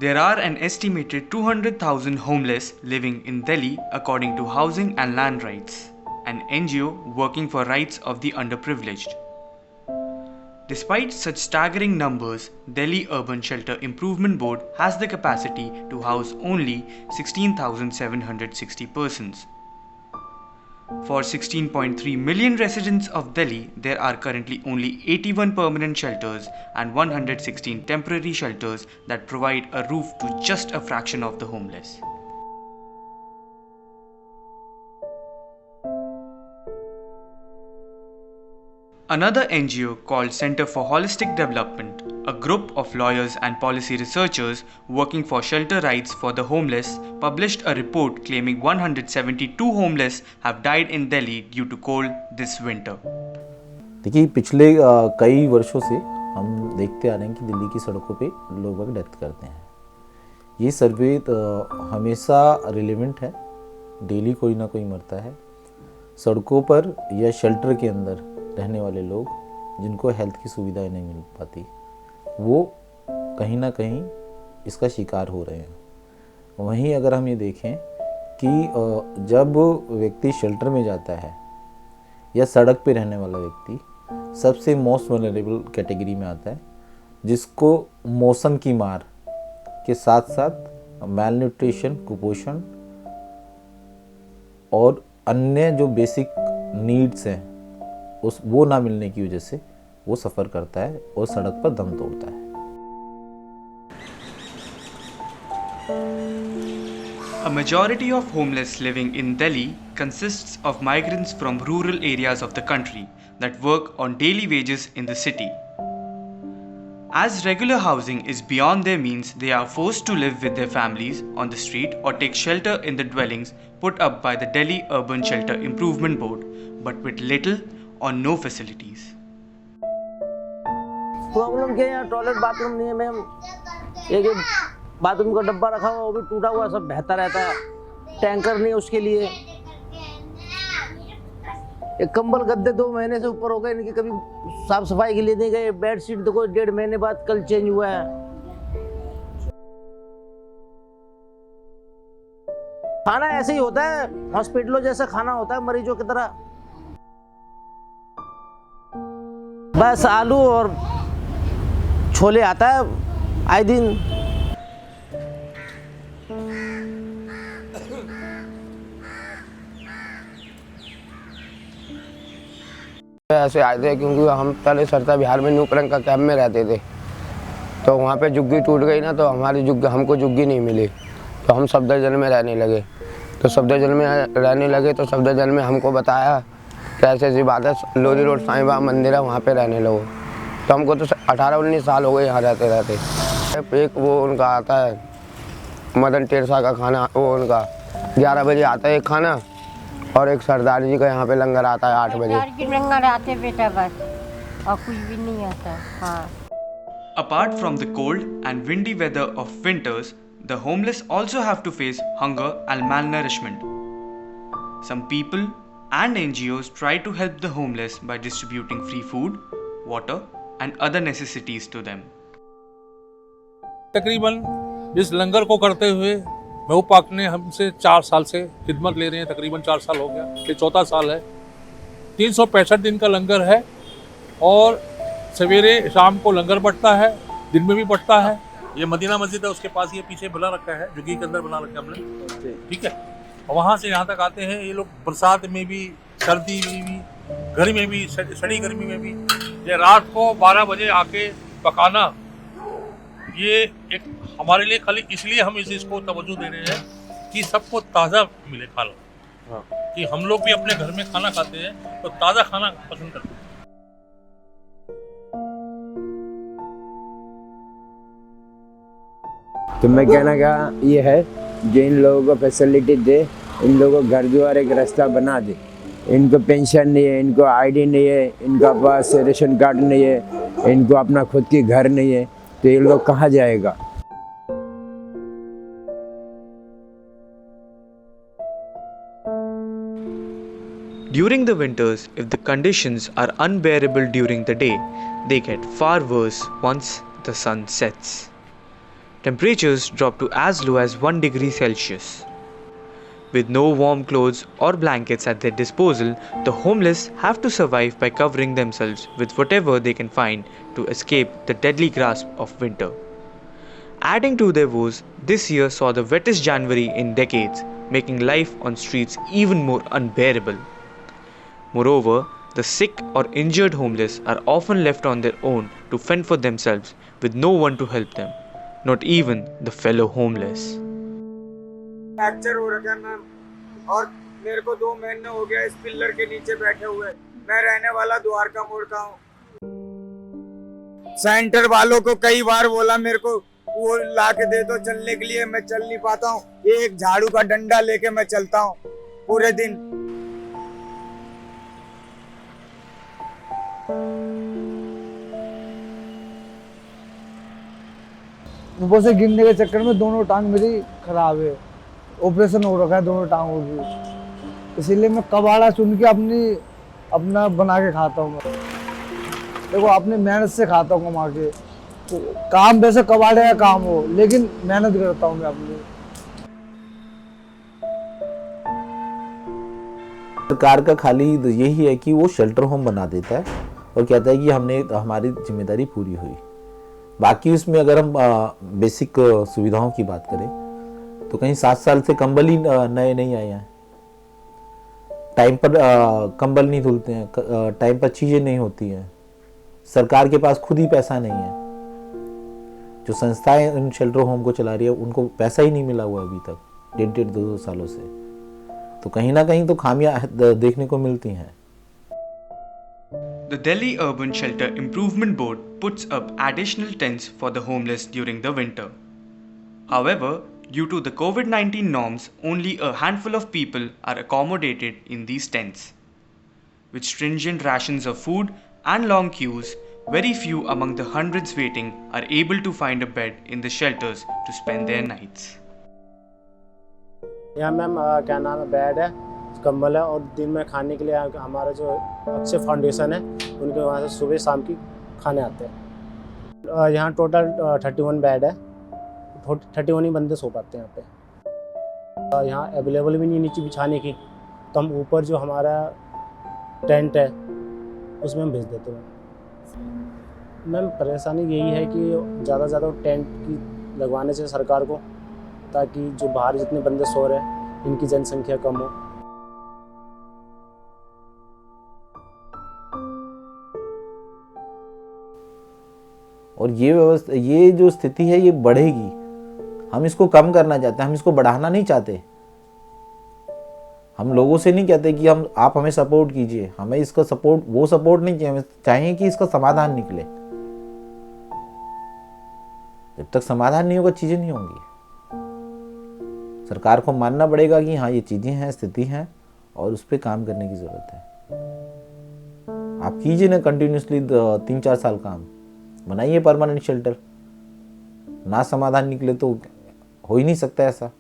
There are an estimated 200,000 homeless living in Delhi according to Housing and Land Rights, an NGO working for rights of the underprivileged. Despite such staggering numbers, Delhi Urban Shelter Improvement Board has the capacity to house only 16,760 persons. For 16.3 million residents of Delhi, there are currently only 81 permanent shelters and 116 temporary shelters that provide a roof to just a fraction of the homeless. Another NGO called Center for Holistic Development, a group of lawyers and policy researchers working for shelter rights for the homeless, published a report claiming 172 homeless have died in Delhi due to cold this winter. देखिए पिछले कई वर्षों से हम देखते आ रहे हैं कि दिल्ली की सड़कों पे लोग डेथ करते हैं। ये सर्वे हमेशा रिलेवेंट है, डेली कोई ना कोई मरता है। सड़कों पर या शेल्टर के अंदर रहने वाले लोग जिनको हेल्थ की सुविधाएं नहीं मिल पाती, वो कहीं ना कहीं इसका शिकार हो रहे हैं। वहीं अगर हम ये देखें कि जब व्यक्ति शेल्टर में जाता है या सड़क पे रहने वाला व्यक्ति सबसे मोस्ट वल्नरेबल कैटेगरी में आता है, जिसको मौसम की मार के साथ साथ मैलन्यूट्रिशन, कुपोषण और अन्य जो बेसिक नीड्स हैं वो ना मिलने की वजह से वो सफ़र करता है और सड़क पर दम तोड़ता है। A majority of homeless living in Delhi consists of migrants from rural areas of the country that work on daily wages in the city. As regular housing is beyond their means, they are forced to live with their families on the street or take shelter in the dwellings put up by the Delhi Urban Shelter Improvement Board, but with little or no facilities. Problem क्या है, यहाँ toilet bathroom नहीं है ma'am. एक bathroom का डब्बा रखा हुआ वो भी टूटा हुआ, सब बहता रहता है। टैंकर नहीं उसके लिए। एक कंबल गद्दे 2 महीने से ऊपर हो गए, इनकी कभी साफ सफाई के लिए नहीं गए। बेड शीट देखो 1.5 महीने बाद कल चेंज हुआ है। खाना ऐसे ही होता है, हॉस्पिटलों जैसा खाना होता है मरीजों की तरह। बस आलू और छोले आता है आए दिन। ऐसे आए थे क्योंकि हम पहले सरता बिहार में न्यूकरंग का कैंप में रहते थे, तो वहाँ पे झुग्गी टूट गई ना, तो हमको झुग्गी नहीं मिली, तो हम सफदरजंग में रहने लगे। तो सफदरजंग में रहने लगे तो सफदरजंग में हमको बताया कि ऐसी बात है, लोधी रोड साईं बाबा मंदिर है, वहाँ पे रहने लगो। तो हमको तो 18-19 साल हो गए यहाँ रहते रहते। एक वो उनका आता है मदन टेरसा का खाना, वो उनका 11 बजे आता है एक खाना, और एक सरदार जी का यहाँ पे लंगर आता है 8 बजे। लंगर आते बेटा बस, और कुछ भी नहीं आता। हाँ। Apart from the cold and windy weather of winters, the homeless also have to face hunger and malnourishment. Some people and NGOs try to help the homeless by distributing free food, water and other necessities to them. तकरीबन इस लंगर को करते हुए महबूब पाक ने हमसे 4 साल से खिदमत ले रहे हैं। तकरीबन 4 साल हो गया, ये 4था साल है। 365 दिन का लंगर है और सवेरे शाम को लंगर पड़ता है, दिन में भी पड़ता है। ये मदीना मस्जिद है, उसके पास ये पीछे बना रखा है, झुग्गी के अंदर बना रखा है हमने, ठीक है। और वहाँ से यहाँ तक आते हैं ये लोग, बरसात में भी, सर्दी में भी, गर्मी में भी, सड़ी गर्मी में भी। ये रात को 12 बजे आके पकाना, ये एक हमारे लिए खाली इसलिए हम इस चीज़ को तवज्जो दे रहे हैं कि सबको ताज़ा मिले खाना। कि हम लोग भी अपने घर में खाना खाते हैं तो ताज़ा खाना पसंद करते हैं। तो मैं कहना क्या ये है, जो इन लोगों को फैसिलिटी दे, इन लोगों को घर द्वार एक रास्ता बना दे। इनको पेंशन नहीं है, इनको आईडी नहीं है, इनका पास रेशन कार्ड नहीं है, इनको अपना खुद की घर नहीं है, तो ये लोग कहाँ जाएगा। During the winters, if the conditions are unbearable during the day, they get far worse once the sun sets. Temperatures drop to as low as 1 degree Celsius. With no warm clothes or blankets at their disposal, the homeless have to survive by covering themselves with whatever they can find to escape the deadly grasp of winter. Adding to their woes, this year saw the wettest January in decades, making life on streets even more unbearable. Moreover, the sick or injured homeless are often left on their own to fend for themselves with no one to help them, not even the fellow homeless. Fracture हो रखा है ma'am, और मेरे को 2 महीने हो गया इस पिलर के नीचे बैठे हुए। मैं रहने वाला द्वारका मोड़ का हूँ। सेंटर वालों को कई बार बोला मेरे को वो ला के दे दो चलने के लिए, मैं चल नहीं पाता हूँ। एक झाड़ू का डंडा लेके मैं चलता हूँ पूरे दिन। ऊपर से गिरने के चक्कर में दोनों टांग मेरी खराब है, ऑपरेशन हो रखा है दोनों टांगों की, इसीलिए मैं कबाड़ा चुन के अपना बना के खाता हूँ। देखो अपनी मेहनत से खाता हूँ कमा के, तो काम वैसे कबाड़े का काम हो लेकिन मेहनत करता हूँ मैं अपनी। सरकार का खाली यही है कि वो शेल्टर होम बना देता है और कहता है कि हमने हमारी जिम्मेदारी पूरी हुई। बाकी उसमें अगर हम बेसिक सुविधाओं की बात करें तो कहीं 7 साल से कंबल ही नए नहीं आए हैं, टाइम पर कंबल नहीं धुलते हैं, टाइम पर चीज़ें नहीं होती हैं, सरकार के पास खुद ही पैसा नहीं है। जो संस्थाएं इन शेल्टर होम को चला रही है उनको पैसा ही नहीं मिला हुआ अभी तक 1.5-2 सालों से, तो कहीं ना कहीं तो खामियां देखने को मिलती हैं। The Delhi Urban Shelter Improvement Board puts up additional tents for the homeless during the winter. However, due to the COVID-19 norms, only a handful of people are accommodated in these tents. With stringent rations of food and long queues, very few among the hundreds waiting are able to find a bed in the shelters to spend their nights. यहाँ ma'am क्या नाम है, bed है, कंबल है, और दिन में खाने के लिए हमारा जो अक्षय फाउंडेशन है उनके वहाँ से सुबह शाम की खाने आते हैं। यहाँ टोटल 31 बेड है, 31 ही बंदे सो पाते हैं यहाँ पे। यहाँ अवेलेबल भी नहीं नीचे बिछाने की, तो हम ऊपर जो हमारा टेंट है उसमें हम भेज देते हैं। मैम परेशानी यही है कि ज़्यादा से ज़्यादा टेंट की लगवाने चाहिए सरकार को, ताकि जो बाहर जितने बंदे सो रहे हैं इनकी जनसंख्या कम हो। और ये व्यवस्था, ये जो स्थिति है ये बढ़ेगी। हम इसको कम करना चाहते हैं, हम इसको बढ़ाना नहीं चाहते। हम लोगों से नहीं कहते कि आप हमें सपोर्ट कीजिए, हमें इसका वो सपोर्ट नहीं चाहिए, हमें चाहिए कि इसका समाधान निकले। जब तक समाधान नहीं होगा चीजें नहीं होंगी। सरकार को मानना पड़ेगा कि हाँ ये चीजें हैं, स्थिति हैं और उस पर काम करने की जरूरत है। आप कीजिए ना कंटिन्यूसली 3-4 साल काम, बनाइए परमानेंट शेल्टर। ना समाधान निकले तो हो ही नहीं सकता ऐसा।